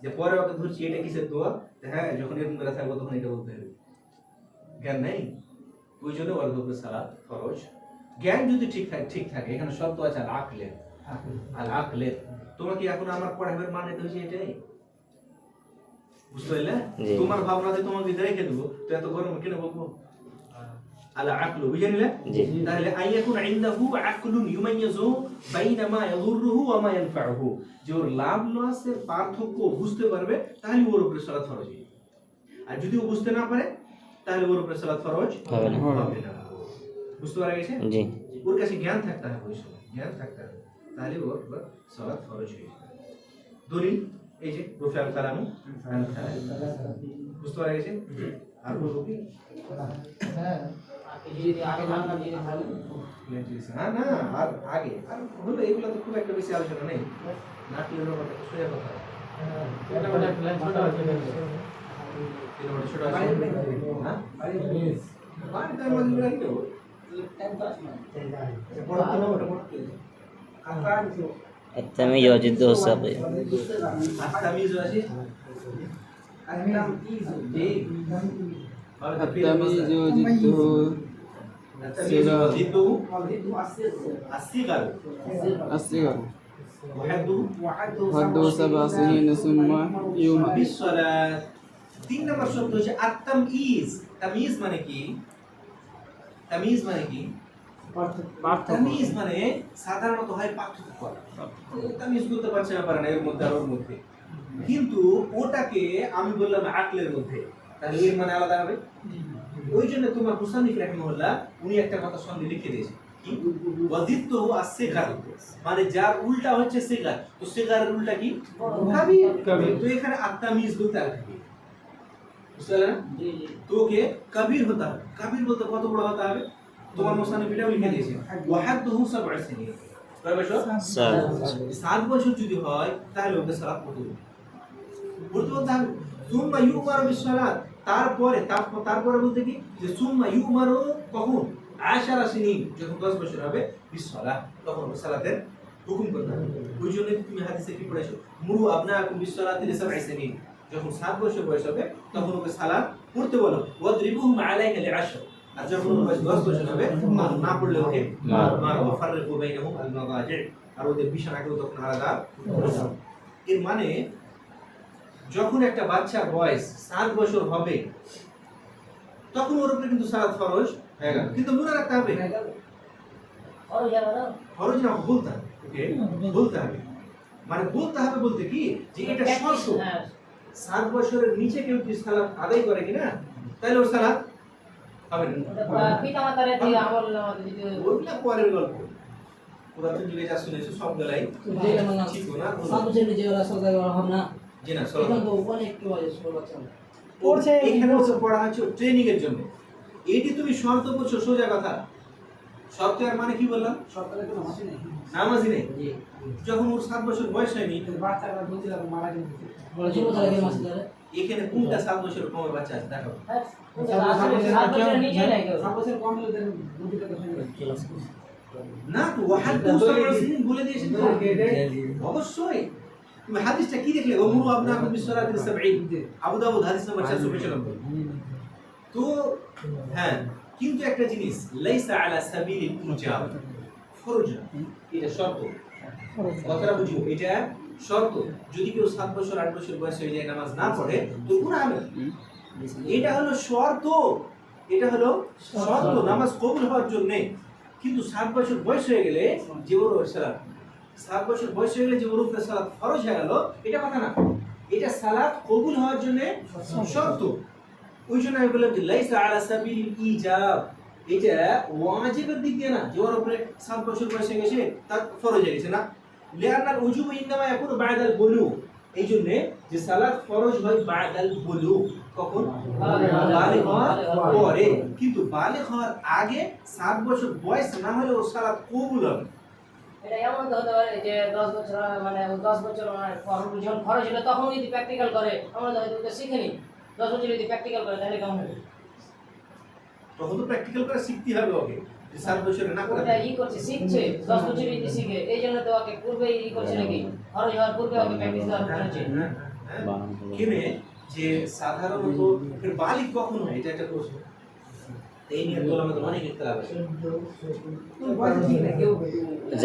যে পরে ওকে ধরছি এটা কিসের দোয়া, হ্যাঁ যখন এরকম করে থাকবো তখন এটা বলতে হবে, জ্ঞান নেই, ওই জন্য ওর উপরে সালাত ফরজ। জ্ঞান যদি ঠিক থাকে, এখানে শব্দ আছে আল আকলের, আল আকলের, তোমাকে এখন আমার পড়াবের মানে তো হচ্ছে এটাই, বুঝতে পারলে? জি। তোমার ভাবনাতে তোমাকে রেখে দেবো, তো এত গরম কেন বলবো? আলা আকলু, বুঝে নিলে? জি। তাহলে আইয়াকুন ইনদাহু আকলুন ইউমাইয়িজু বাইনা মা ইয়াদুররুহু ওয়া মা ইয়ানফাউহু, যে ওর লাভ লসের পার্থক্য বুঝতে পারবে, তাহলে ওর উপরে সালাত ফরজ হবে। আর যদি ও বুঝতে না পারে, তাহলে ওর উপরে সালাত ফরজ হবে না। হবে না। বুঝতে পারা গেছে? জি। ওর কাছে জ্ঞান থাকতে হবে, ওই সময় জ্ঞান থাকতে হবে, তাহলে ওর উপর সালাত ফরজ হয়ে যাবে। দলিল এই যে রফিআল কালামু আন খালাল, বুঝতে পারা গেছে? আর বলবো কি? হ্যাঁ যদি আগে জানতাম যদি ভালো না না, আর আগে আর হলো, এগুলো তো খুব একটা বেশি আলোচনা নেই, নাটকের ব্যাপারটা তো সোজা কথা। এটা বড় প্ল্যান ছোট আছে এটা বড় ছোট আছে, হ্যাঁ? বাড়িতে আমি মজুরি রাখি দেবো। বড় তো না, ওটা বড় তো। التمييز وجده الساقي التمييز আছে? জি। التمييز وجده التمييز وضده الصغر الصغر وحده حده 7 سنين ثم يوم بالصلاة। 3 নম্বর শব্দ হচ্ছে আত-তাময়িজ। তাময়িজ মানে কি? তাময়িজ মানে কি? তাময়িজ মানে সাধারণত হয় পার্থক্য করা। তাময়িজ করতে পারছে না, পারে না, এর মধ্যে আর ওর মধ্যে, কিন্তু ওটাকে আমি বললাম আকলের মধ্যে, তাহলে এর মানে আলাদা হবে। ওই জন্য তোমার মুসান্নিফ রাহিমাহুল্লাহ উনি একটা কথা সঙ্গে লিখে দিয়েছেন, কি ওয়াজিদতুহু আস-সিগার, মানে যার উল্টা হচ্ছে সিগার, তো সিগারের উল্টা কি? কবির। তো এখানে আত-তাময়িজ বলতে আর কি বুঝতে পারলে না? জি জি তোকে কবির হতে হবে। কবির বলতে কত বড় হতে হবে? তোমার মুসান্নিফ এটাও লিখে দিয়েছে, ওয়াহাদুহু 7 সিনিন। কয় বছর? 7 বছর যদি হয়, তাহলে ওকে সালাত পড়তে হবে, বলতে হবে। সুম্মা ইউমারু বিস-সালাত, তারপরে বলতে কি, যে সুম্মা ইউমারু কখন? 10 সিনিন, যখন 10 বছর হবে, বিস-সালাত, তখন ওকে সালাতের হুকুম করতে হবে। ওই জন্য তুমি হাদিসে কি পড়েছো, মুরু আবনাকুম বিসসালাতি লিসাবঈ সিনিন, যখন 7 বছর বয়স হবে তখন ওকে সালাত পড়তে বলো, ওয়াদরিবুহুম আলাইহা লিআশর, আর যখন ওর বয়স 10 বছর হবে না পড়লে ওকে মারো, ফাররিকু বাইনাহুম আল মাদাজি, আর ওদের বিছানাকেও তখন আলাদা করে দাও। এর মানে যখন একটা বাচ্চার বয়স 7 বছর হবে তখন ওর উপরে কিন্তু সালাত ফরজ হয়ে গেল, কিন্তু মনে রাখতে হবে ফরজ না, বলতে হবে, ওকে বলতে হবে, মানে বলতে হবে বলতে কি যে এটা শর্ত, 7 বছরের নিচে কেউ যদি সালাত আদায় করে কিনা তাহলে ওর সালাত হবে না। ওইটা পরের গল্প, পুরাতন যুগে যা শুনেছো সব গলাই ঠিক না, জি না পড়ছে, এখানে পড়া হচ্ছে ট্রেনিং এর জন্য। এইটি তুমি শর্ত করছো, সোজা কথা, শর্ত আর মানে কি বললাম, সরকারের কোনো মাসি নেই। নামাজি নেই, যখন ওর 7 বছর বয়স হয়নি, বাচ্চারা বলছিলাম মারা গেছে। এখানে কোনটা 7 বছর কমের বাচ্চা আছে দেখো, 7 বছর কম হলে দেন বুদ্ধিটা কোথায় গেল? না তো ওয়াহাদু সালাসিন বলে দিয়েছেন তো, অবশ্যই তুমি হাদিসটা কি দেখলে, ওমরু আবনাকুম বিসসালাতি লিসাবঈ, আবু দাউদ হাদিস নম্বর 495। তো হ্যাঁ, কিন্তু একটা জিনিস, লাইসা আলা সাবিলিল ইজাব, ফরজ না, এটা শর্ত, কথাটা বুঝো, এটা শর্ত। যদি কেউ 7 বছর 8 বছর বয়স হয়ে যায় নামাজ না পড়ে তো গুনাহ হবে, এটা হলো শর্ত, এটা হলো শর্ত নামাজ কবুল হওয়ার জন্য। কিন্তু 7 বছর বয়স হয়ে গেলে যে ওর সালাত, 7 বছর বয়স হয়ে গেলে যে ওর উপরে সালাত ফরজ হয়ে গেল, এটা কথা না, এটা সালাত কবুল হওয়ার জন্য শর্ত। ওই জন্য আমি বললাম যে লাইসা আলা সাবিলিল ইজাব, এটা ওয়াজিবের দিক দিয়ে না যে ওর উপরে 7 বছর বয়স হয়ে গেছে তার ফরজ হয়ে গেছে না, লিআন্নাল উজুব ইননামা ইয়াকুনু বা'দাল বুলুগ, এই জন্য যে সালাত ফরজ হয় বা'দাল বুলুগ, কখন বালিগ হওয়ার পরে, কিন্তু বালিগ হওয়ার আগে 7 বছর বয়স না হলে ওর সালাত কবুল হবে। এটা এমন তো হতে পারে যে 10 বছর মানে 10 বছর মানে যখন খরচ হলো তখন যদি প্র্যাকটিক্যাল করে, আমরা হয়তো ওটা শিখিনি, 10 বছর যদি প্র্যাকটিক্যাল করে তাহলে কেমন হবে? তখন তো প্র্যাকটিক্যাল করে শিখতে হবে ওকে, যে 7 বছরে না করে ওটা করছে, শিখছে, 10 বছর যদি শিখে, এই জন্য তো ওকে পূর্বে করছে নাকি, খরচ হওয়ার পূর্বে ওকে প্র্যাকটিস করা হচ্ছে। কিনে যে সাধারণত এর বালিগ কখন হয়, এটা একটা প্রশ্ন, এই নিয়ে তো আমাদের অনেক ইখতিলাফ আছে।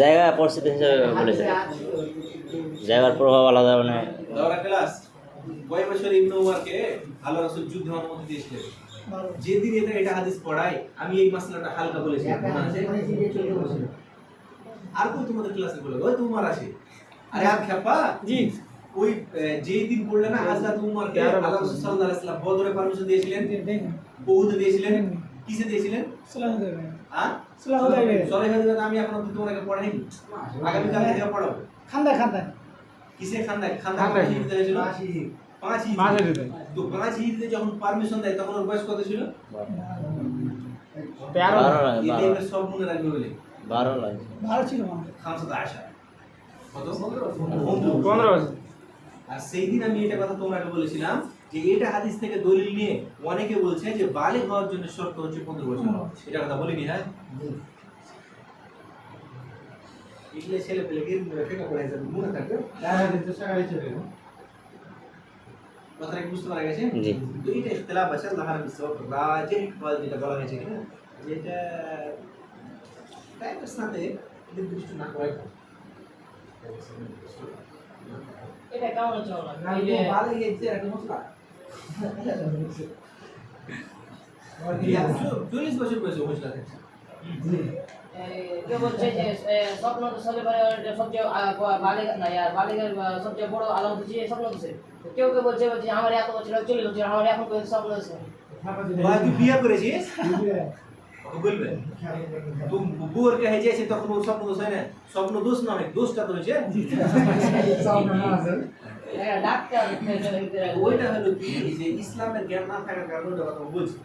জায়গা পরিস্থিতি হিসাবে বলেছে, জায়গার প্রভাব আলাদা, মানে দৌড়া ক্লাস কয় বছর ইবনে উমরকে আল্লাহ রাসূল যুদ্ধে অনুমতি দিয়েছিলেন, যেদিন এটা হাদিস পড়াই আমি এই মাসলাটা হালকা বলেছিলাম, মনে আছে? আর কোন তোমাদের ক্লাসে বলে ওই তোমার আসে, আরে আর খেপা জি ওই যেই দিন পড়লে না হযরত উমরকে আল্লাহ রাসূল সাল্লাল্লাহু আলাইহি ওয়াসাল্লাম বদরে পারমিশন দিয়েছিলেন, উহুদে দিয়েছিলেন, কিসে দিয়েছিলেন? হ্যাঁ সলাহ আমি এখন অবধি তোমাকে পড়াইনি, আগামী কাল থেকে পড়াবো। কিসে খান্দা হিজরত হয়েছিল? 5 হিজরত। তো 5 হিজরতে যখন পারমিশন দেয় তখন ওর বয়স কত ছিল? 12 এদের সব মনে রাখবে বলে 12 লাগে, 15 কত? 15 বছর। আর সেই দিন আমি এটা কথা তোমাকে বলেছিলাম যে এটা হাদিস থেকে দলিল নিয়ে অনেকে বলছে যে বালিগ হওয়ার জন্য শর্ত হচ্ছে 15 বছর, এটা কথা বলিনি? হ্যাঁ, এগুলো ছেলে পেলে কি ফেকা পড়ে যাবে, মনে থাকবে, কথাটা কি বুঝতে পারা গেছে? জি। তো এটা ইখতিলাফ আছে, আল্লাহ রাজিহ বল যেটা বলা হয়েছে কিনা, যেটা টাইমের সাথে নির্দিষ্ট না করে এটা কেমন হচ্ছে না, এই যে ভালো গেছে একটা মশলা। 40 বছর বয়সে মশলা খাচ্ছে। কেউ বলছে যে স্বপ্ন তো সবে সবচেয়ে বালিগ না আর বালিগের সবচেয়ে বড় আলামত হচ্ছে স্বপ্ন দোষে। কেউ কেউ বলছে আমার এত বছর 40 বছর আমার এখন পর্যন্ত স্বপ্ন দোষ। ভাই তুই বিয়ে করেছিস? ওকে বলবে তুই বুয়ার কে হয়ে যাইছিস তখন ওর স্বপ্ন দোষ হয় না, স্বপ্ন দোষ না হয়, দোষটা তো হয়েছে ডাক্তার ওইটা হলো কি যে ইসলামের জ্ঞান না থাকার কারণে ওটা কথা বলছি,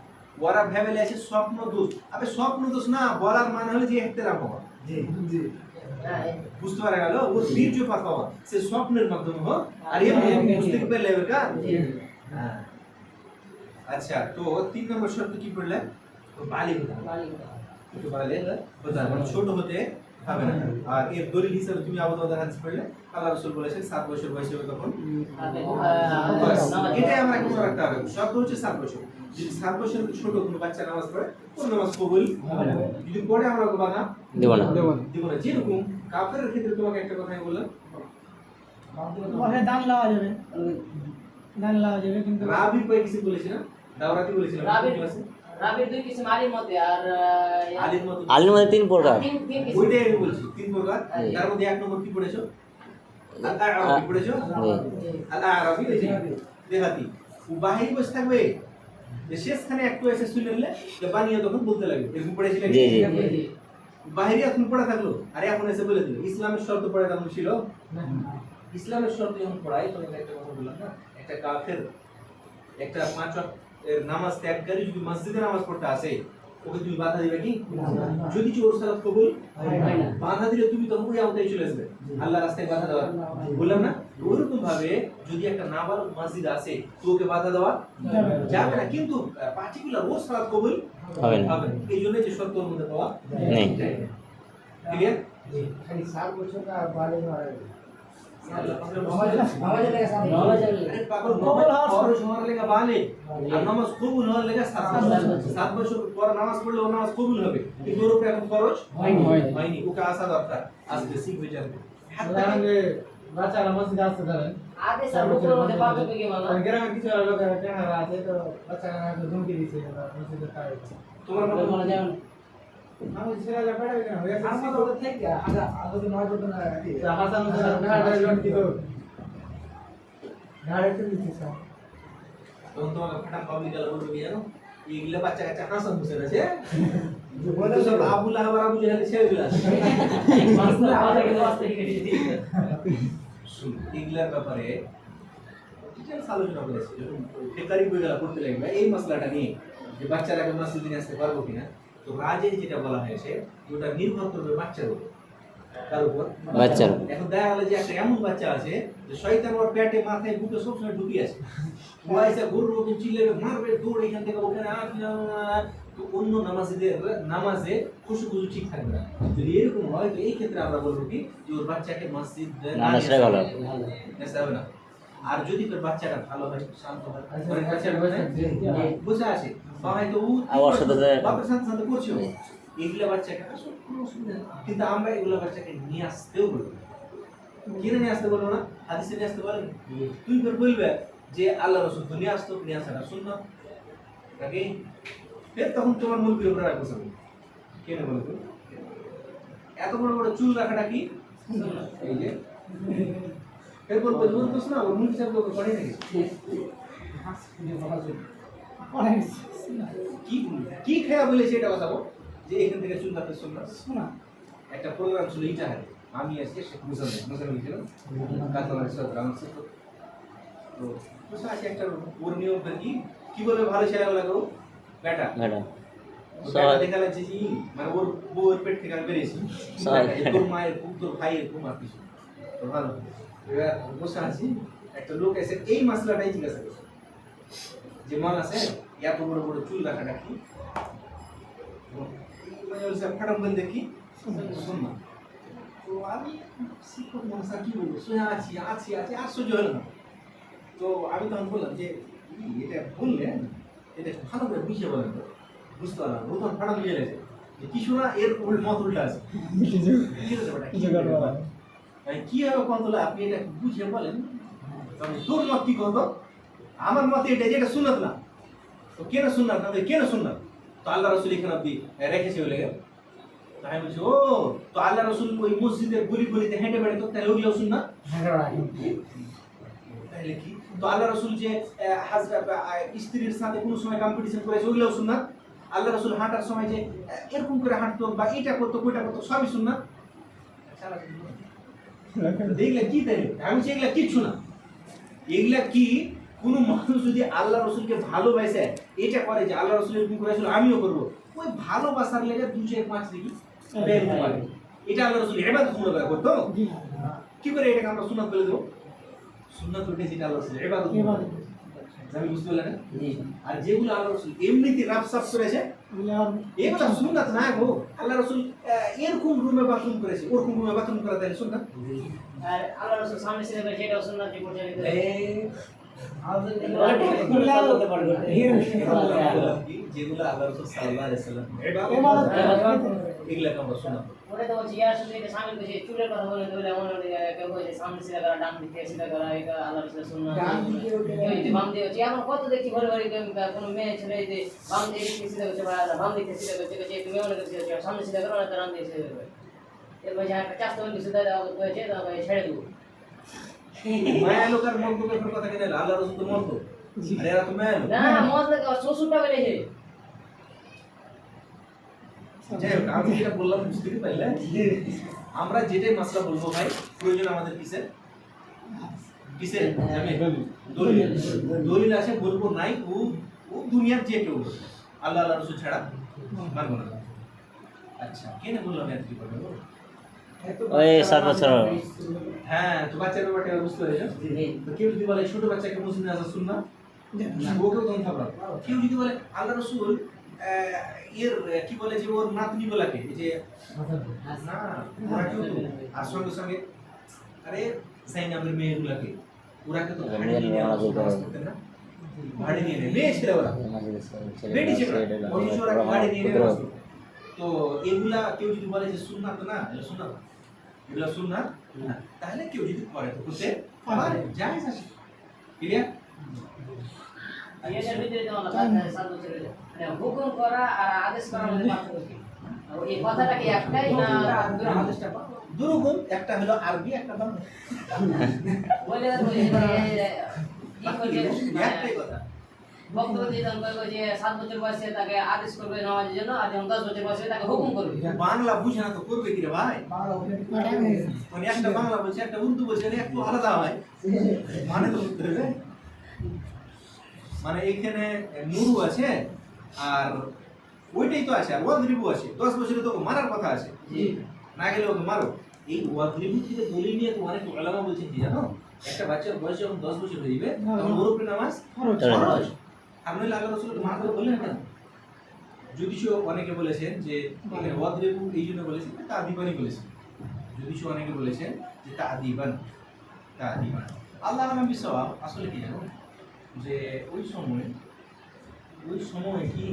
ওরা ভেবে আছে স্বপ্ন দোষ। আবে স্বপ্ন দোষ না বলার মানে হলো যে ইহতিরাম হওয়া, বুঝতে পারা গেল, ও বীর্যপাত হওয়া সে স্বপ্নের মাধ্যমে হোক, আর এমনি মুস্তাকিল লেভেল কা। হ্যাঁ আচ্ছা, তো 3 নম্বর শর্ত কি পড়লে? তো বালিগ হতে হবে, একটু বালিগ হতে হবে, মানে ছোট হতে হবে না। আর এর দলিল হিসেবে তুমি আবু দাউদের হাদিস পড়লে আল্লাহ রাসূল বলেছেন 7 বছর বয়সে হবে তখন এটাই আমরা মনে রাখতে হবে। শর্ত হচ্ছে 7 বছর। যদি 7 বছরের ছোট কোনো বাচ্চা নামাজ পড়ে কোন নামাজ কবুল হবে না। যদি পড়ে আমরা ওকে বাধা দেব না। দিব না। যেরকম কাফেরের ক্ষেত্রে তোমাকে একটা কথা আমি বললাম, ওখানে দান লওয়া যাবে, দান লওয়া যাবে, কিন্তু রাবির কয়েক কিছু বলেছি না, দাওরাতি বলেছিলাম রাবির দুই কিসিম আলীর মতে আর আলীর মতো আলীর মধ্যে 3 প্রকার। তিন কিসিম। ওইটাই আমি বলছি 3 প্রকার। তার মধ্যে 1 নম্বর কি পড়েছো? আল-আরাবি পড়েছো? আল-আরাবি এই যে দেহাতি ও বাহির বসে থাকবে, যে শেষখানে একটু এসে শুনে নিলে যে বানিয়ে তখন বলতে লাগবে এরকম পড়েছিলেন। জি জি বাহিরে এখন পড়া থাকলো আর এখন এসে বলে দিল ইসলামের শর্ত পড়ে তখন ছিল ইসলামের শর্ত যখন পড়াই তখন একটা কথা বললাম না, একটা কাফের একটা 5 ওয়াক্তের নামাজ ত্যাগকারী যদি মসজিদে নামাজ পড়তে আসে ওকে তুমি বাধা দিবে কি? যদি ওর সালাত কবুল হয় না, বাধা দিলে তুমি তখন ওই আমতায় চলে আসবে আল্লাহর রাস্তায় বাধা দেওয়া। বললাম না ওরকম ভাবে যদি একটা নাবালক মসজিদ আসে তো ওকে বাধা দেওয়া যাবে না, কিন্তু পার্টিকুলার ওর সালাত কবুল হবে না। হবে না। এই জন্য যে শর্ত ওর মধ্যে পাওয়া নেই। ক্লিয়ার? খালি 7 বছর আর বাড়ি হয় আরে পাগল ফরজ হওয়ার লেগা বালে আর নামাজ কবুল হওয়ার লেগা 7 বছর পর নামাজ পড়লে ও নামাজ কবুল হবে, কিন্তু ওর উপরে এখন ফরজ হয়নি। ওকে আসা দরকার, আসবে শিখবে জানবে। বাচ্চারা মসজিদে আসতে পারেন, আগে স্যার উপরের মধ্যে পার্থক্য কি মানা? গ্রামে কিছু লোকের চেহারা আছে তো বাচ্চারা ধমকি দিচ্ছে মসজিদে তাই তোমার মতো বলা যাবে না। আমি ছেড়ে যা পড়ে না হয়ে গেছে আমার তো থেকে আগা আগে নয় করতে না হাসান না লোন কি তো গাড়ি তো দিচ্ছে স্যার তখন তোমাকে ফাটা পাবলিক গাল বলবে কি জানো, এইগুলা বাচ্চা কাচ্চা হাসান বসে আছে বলে সব আবু লাহাব আর আবু জাহেল ছেড়ে দিলা। মাসলা আওয়াজ থেকে আস্তে কেটে দিচ্ছে। এইগুলার ব্যাপারে ডিটেইলস আলোচনা করেছি যখন ফিকারি বইগুলা পড়তে লাগবে এই মশলাটা নিয়ে যে বাচ্চারা মসজিদে নিয়ে আসতে পারবো কিনা। তো রাজে যেটা বলা হয়েছে ওটা নির্ভর করবে বাচ্চার উপর, তার উপর বাচ্চার। এখন দেখা গেল যে একটা এমন বাচ্চা আছে যে শয়তান ওর পেটে মাথায় বুকে সবসময় ঢুকিয়ে আছে, ও এসে ঘুরবে ওকে চিল্লাবে মারবে দৌড় এখান থেকে ওখানে তো অন্য নামাজে খুশু ঠিক থাকবে না। যদি এরকম হয় তো এই ক্ষেত্রে আমরা বলবো কি যে ওর বাচ্চাকে মসজিদ হবে না। আর যদি তোর বাচ্চাটা ভালো হয় শান্ত হয় অনেক বাচ্চারা বসে আছে বা হয়তো আবার সাথে বাপের সাথে সাথে করছে এগুলা বাচ্চাকে আসলে কোনো অসুবিধা নেই, কিন্তু আমরা এগুলা বাচ্চাকে নিয়ে আসতেও বলবো। কিনে নিয়ে আসতে বলবো না, হাদিসে নিয়ে আসতে পারেন। তুই ফের বলবে যে আল্লাহ রসুল তো নিয়ে আসতো, নিয়ে আসাটা শুনলাম তাকে ফের তখন তোমার মুরগির উপরে রাখবো সব কেনে বলবো এত বড় বড় চুল রাখাটা কি এই যে এরপর বলবো না ওর মুরগি সব করে নাকি কি কি খেয়া বলেছে এটা কথাবো যে এখান থেকে চুল কাটতে শোনা একটা প্রোগ্রাম ছিল ইটাহারে আমি আজকে শেখ মুসাল্লাম গেছিলাম কাতারের সাথে আমার সাথে তো বসে আছে একটা ওর নিয়ম কি বলে ভালো ছেলে লাগো বেটা দেখা যাচ্ছে যে মানে ওর বউয়ের পেট থেকে আমি বেরিয়েছি তোর মায়ের তোর ভাইয়ের ঘুম আর কিছু তো ভালো এবার বসে আছি একটা লোক এসে এই মশলাটাই জিজ্ঞাসা করছে যে মান আছে এত বড় বড় চুল রাখাটা কি ফাটাম বল দেখি শোন না। তো আমি শিক্ষক মানুষ কি বলবো শুনে আছি আছি আছি আর সহ্য হলো না। তো আমি তখন বললাম যে এটা বললেন এটা ভালো করে বুঝিয়ে বলেন তো বুঝতে পারলাম ও তখন ফাটাম বুঝে গেছে যে কিছু না এর মত উল্টা আছে কি হবে কত আপনি এটা বুঝিয়ে বলেন তোর মত কি কত আমার মতে এটা যেটা শুনত না তো কেন শুনলাম না কেন শুনলাম তো আল্লাহ রসুল এখানে আপনি রেখেছে বলে গেল আমি বলছি ও তো আল্লাহ রসুল ওই মসজিদের গলি গলিতে হেঁটে বেড়াতো তাহলে ওগুলো শুন না তাহলে কি তো আল্লাহ রসুল যে স্ত্রীর সাথে কোনো সময় কম্পিটিশন করেছে ওগুলো শুন না আল্লাহ রসুল হাঁটার সময় যে এরকম করে হাঁটতো বা এটা করতো ওইটা করতো সবই শুন না দেখলে কি তাই আমি বলছি এগুলা কিচ্ছু না এগুলা কি কোনো মানুষ যদি আল্লাহ রসুলকে ভালোবাসে এটা করে যে আল্লাহ রসুল এরকম করেছিল আমিও করবো ওই ভালোবাসার লেগে 2-5 দেখি এটা আল্লাহ রসুল ইবাদত মনে করে করতো কি করে এটাকে আমরা সুন্নাত বলে দেবো সুন্নাত উঠে যেটা আল্লাহ রসুল ইবাদত আমি বুঝতে পারলেন না? জি আর যেগুলো আল্লাহ রাসূল এমনিতে রাফ সাফ করেছে এগুলো আর এগুলো সুন্নাত না গো। আল্লাহ রাসূল এরকম রুমে বাথরুম করেছে, ওরকম রুমে বাথরুম করা তাই সুন্নাত? আর আল্লাহ রাসূল সামনে ছিল সেটাও সুন্নাত যে পরিচালিত যেগুলো আল্লাহ রাসূল সাল্লাল্লাহু আলাইহি ওয়াসাল্লাম এগুলো আমরা সুন্নাত। ওটা তো বলছি ইয়ার সাথে এটা সামিল করেছে চুলের কথা বলে তো এমন কেউ কইছে সামনে সিধা করা ডান দিকে সিধা করা এটা আল্লাহ রাসূলের সুন্নাত কেউ যদি বাম দিকে এখন কত দেখছি ঘরে ঘরে কোনো মেয়ে ছেলে যে বাম দিকে সিধা করছে বা বাম দিকে সিধা করছে যে তুমি মনে করছো সামনে সিধা করো না ডান দিকে সিধা করো এরপর যা একটা চাষতে বলি সিধা দাও করেছে তবে ছেড়ে দেবো মায়া লোকের মন্তব্যের কথা কেন আল্লাহ রাসূল তো মন্ত আর এরা তো মায়া লোক। না মত লাগে শ্বশুরটা বলেছে যাই হোক আমি যেটা বললাম বুঝতে কি পারলে আমরা যেটাই মাসলা বলবো ভাই প্রয়োজন আমাদের কিসের কিসের জানেন দলিল দলিল আছে বলবো নাই ও ও দুনিয়ার যে কেউ বলবে। আল্লাহ আল্লাহ রাসূল ছাড়া মানবো না। আচ্ছা কেন বললাম এত কি করবে ওই 7 বছর হ্যাঁ তো বাচ্চার ব্যাপারটা বুঝতে পেরেছো তো কেউ যদি বলে ছোট বাচ্চাকে মুসলিম আসা সুন্নাহ ওকেও তখন থাকবে কেউ যদি বলে আল্লাহ রাসূল এর কি বলে যে ওর নাতনি গুলাকে যে না ওরা কেউ তো আর সঙ্গে সঙ্গে আরে সাইন নামের মেয়েগুলাকে ওরাকে তো ভাড়ি নিয়ে নেওয়া করতেন না ভাড়ি নিয়ে নেয় মেয়ে ছেলে ওরা বেটি ছিল অথচ ওরা ভাড়ি নিয়ে নেওয়া তো এগুলা কেউ যদি বলে যে সুন্নাত না এটা সুন্নাত এগুলা সুন্নাত না তাহলে কেউ যদি করে তো করতে পারে জায়েজ আছে ক্লিয়ার এটার ভিতরে তো আল্লাহ 7 বছরের মানে হুকুম করা আর আদেশ করার মধ্যে পার্থক্য কি এই কথাটা কি একটাই না আদেশটা দুরকম একটা হলো আরবি একটা বাংলা বলে একটাই কথা বক্তব্য দিয়ে বলবো যে 7 বছর বয়সে তাকে আদেশ করবে নামাজের জন্য আর যখন 10 বছর বয়সে তাকে হুকুম করবে বাংলা বুঝে না তো করবে কি রে ভাই মানে একটা বাংলা বলছে একটা উর্দু বলছে একটু আলাদা হয় মানে তো বুঝতে হবে মানে এখানে নুরু আছে আর ওইটাই তো আছে আর ওয়াদরিবু আছে 10 বছরে তো মারার কথা আছে জি না গেলে ওকে মারো এই ওয়াদরিবু থেকে দলিল নিয়ে তো অনেক উলামা বলছেন কি জানো একটা বাচ্চার বয়স যখন 10 বছর হয়ে যাবে তখন ওর উপরে নামাজ ফরজ আর নইলে আল্লাহ রাসূল তো মারতে বললেন কেন যদিও অনেকে বলেছেন যে এখানে ওয়াদরিবু এই জন্য বলেছেন তাদিবানি বলেছেন যদিও অনেকে বলেছেন যে তাদিবান আল্লাহ আলাম বিসওয়াব আসলে কি জানো যে ওই সময় কি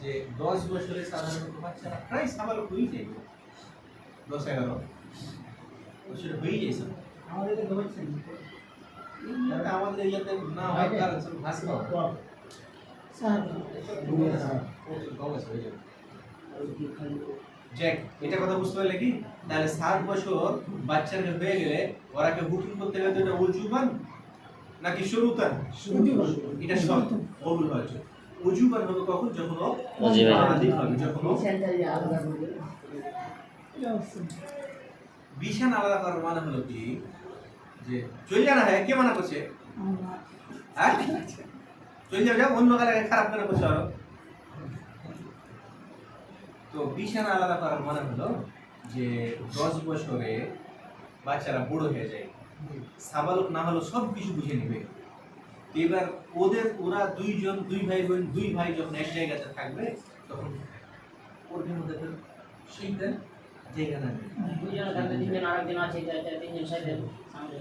যে 10 বছরের সাধারণত বাচ্চারা প্রায় সাবালক হয়ে যায় 10-11 বছর হয়ে যায় আমাদের তো হচ্ছে আমাদের এলাকাতে না হয় কারণ সব ঘাস খাওয়া জ্যাক এটা কথা বুঝতে পারলে কি তাহলে 7 বছর বাচ্চাকে হয়ে গেলে ওরাকে হুকুম করতে গেলে তো এটা ওজুবান নাকি শুরুতান এটা শর্ত কবুল হওয়ার জন্য ওজুবান হবে কখন যখন ও বালিগ হবে যখন ও বিছানা আলাদা করার মানে হলো কি যে চলে জানা হয় কে মানা করছে হ্যাঁ চলে যাও অন্য কালাকে খারাপ করে করছে আরো তো বিছানা আলাদা করার মানে হলো যে 10 বছরে বাচ্চারা বড় হয়ে যায় সাবালক না হলো সব কিছু বুঝে নেবে এবার ওরা দুই ভাই যখন এক জায়গাতে থাকবে তখন ওর মধ্যে সেইটা জায়গা না দুইজন থাকবে তিনজন আরেকজন আছে তিনজন সাইডে সামনে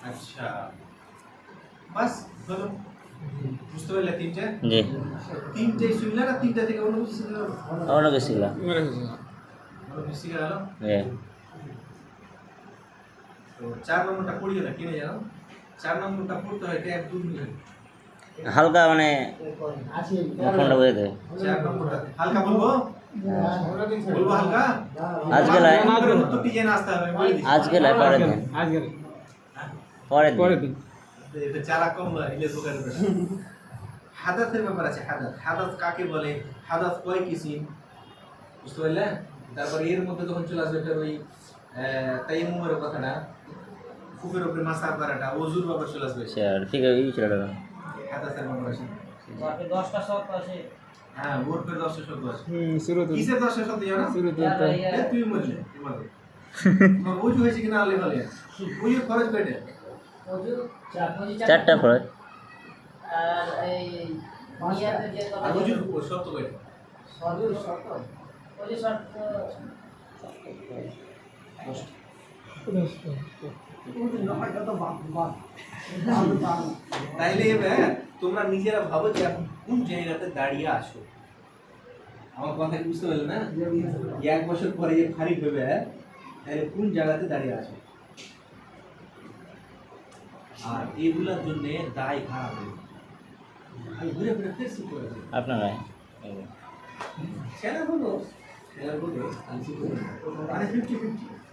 আচ্ছা বাস বলো বুঝতে পারলে তিনটা জি তিনটাই শুনলে না তিনটা থেকে অন্য কিছু শুনলে অনেক বেশি গেল অন্য কিছু শিখে গেল তো 4 নম্বরটা পড়িও না কিনে জানো 4 নম্বরটা পড়তে হয় 1-2 মিনিট হালকা মানে আছে ফোনটা বুঝে দেবে 4 নম্বরটা হালকা বলবো হালকা আজকে লাই উত্তরটি জেনে আসতে হবে বলে দিচ্ছি আজকে লাই পরের দিন পরের দিন এটা চারা কম ইলে দোকান করে হাদাসের ব্যাপার আছে হাদাস কাকে বলে হাদাস কয় কিসিম বুঝতে পারলে তারপর এর মধ্যে যখন চলে আসবে ফের ওই তাইমুমের কথাটা ফুফের উপরে মাসা করাটা ওজুর ব্যাপার চলে আসবে স্যার ঠিক আছে এই ছেলেটা হাদাসের ব্যাপার আছে বাকি 10টা শর্ত আছে হ্যাঁ ওর পরে 10 শব্দ আছে শুরুতে কিসের 10 শব্দ জানো তুই বললে তোমার ওজু হয়েছে কিনা আল্লাহ বলে ওজু খরচ করে অজু চারটা ফরজ আর এই নিয়াতের যে কথা আর অজুর উপর শর্ত কয়টা? অজুর শর্ত অজু শর্ত তাইলে হ্যাঁ তোমরা নিজেরা ভাবো যে এখন কোন জায়গাতে দাঁড়িয়ে আছো। আমার কথা কি বুঝতে পারলে না? 1 বছর পরে যে ফারিক হবে তাহলে কোন জায়গাতে দাঁড়িয়ে আছো। আর এগুলোর জন্য দায় খারাপ হবে। আমি ঘুরে ঘুরে ফের শুরু করেছি। আপনারা সেনা হলো আনছি মানে 50-50